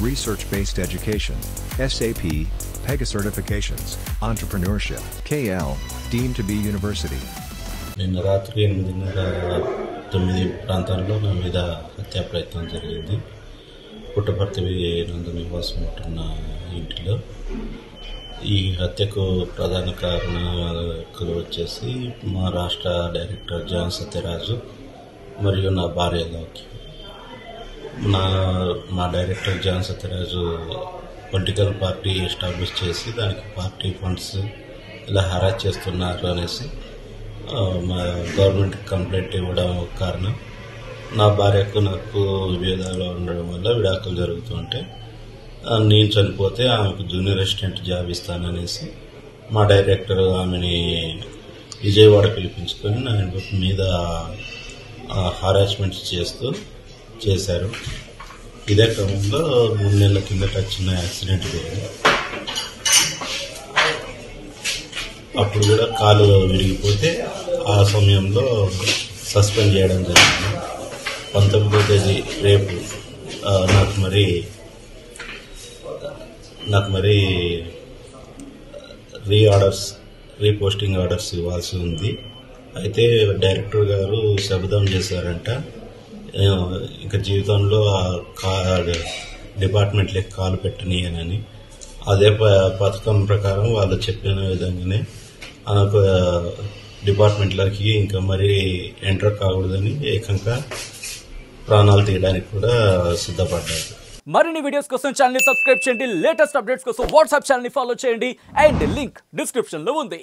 research-based education, SAP, PEGA certifications, entrepreneurship, KL, deemed to be university. నిన్న రాత్రి 8:30-9 ప్రాంతాల్లో నా మీద హత్యా ప్రయత్నం జరిగింది. పుట్టపర్తి నందు నివాసం ఉంటున్న ఇంటిలో. ఈ హత్యకు ప్రధాన కారణాలు వచ్చేసి మా రాష్ట్ర డైరెక్టర్ జాన్ సత్యరాజు మరియు నా భార్య లౌకి. మా director John Satyaraju political party establish చేసి దానికి పార్టీ ఫండ్స్ ఇలా హరాజ్ చేస్తున్నారు అనేసి మా గవర్నమెంట్ కంప్లైంట్ ఇవ్వడం కారణం. నా భార్యకు నాకు విభేదాలు ఉండడం వల్ల విడాకులు జరుగుతుంటే నేను చనిపోతే ఆమెకు జూనియర్ అసిస్టెంట్ జాబ్ ఇస్తాననేసి మా డైరెక్టర్ ఆమెని విజయవాడ పిలిపించుకొని నా మీద హారాస్మెంట్స్ చేశారు. ఇదే క్రమంలో 3 నెలల కిందట చిన్న యాక్సిడెంట్ జరిగింది. అప్పుడు కూడా కాలు విరిగిపోతే ఆ సమయంలో సస్పెండ్ చేయడం జరిగింది. 19వ తేదీ రేపు నాకు మరి రీపోస్టింగ్ ఆర్డర్స్ ఇవ్వాల్సి ఉంది. అయితే డైరెక్టర్ గారు శపథం చేశారంట, ఇంకా జీవితంలో డిపార్ట్మెంట్లోకి కాలు పెట్టనీయనని. అదే పథకం ప్రకారం వాళ్ళు చెప్పిన విధంగానే డిపార్ట్మెంట్లోకి ఇంకా మరీ ఎంటర్ కాకూడదని ఏకంగా ప్రాణాలు తీయడానికి కూడా సిద్ధపడ్డారు. మరిన్ని వీడియోస్ కోసం ఛానల్ ని సబ్స్క్రైబ్ చేయండి. లేటెస్ట్ అప్డేట్స్ కోసం వాట్సాప్ ఛానల్ ని ఫాలో చేయండి. అండ్ లింక్ డిస్క్రిప్షన్ లో ఉంది.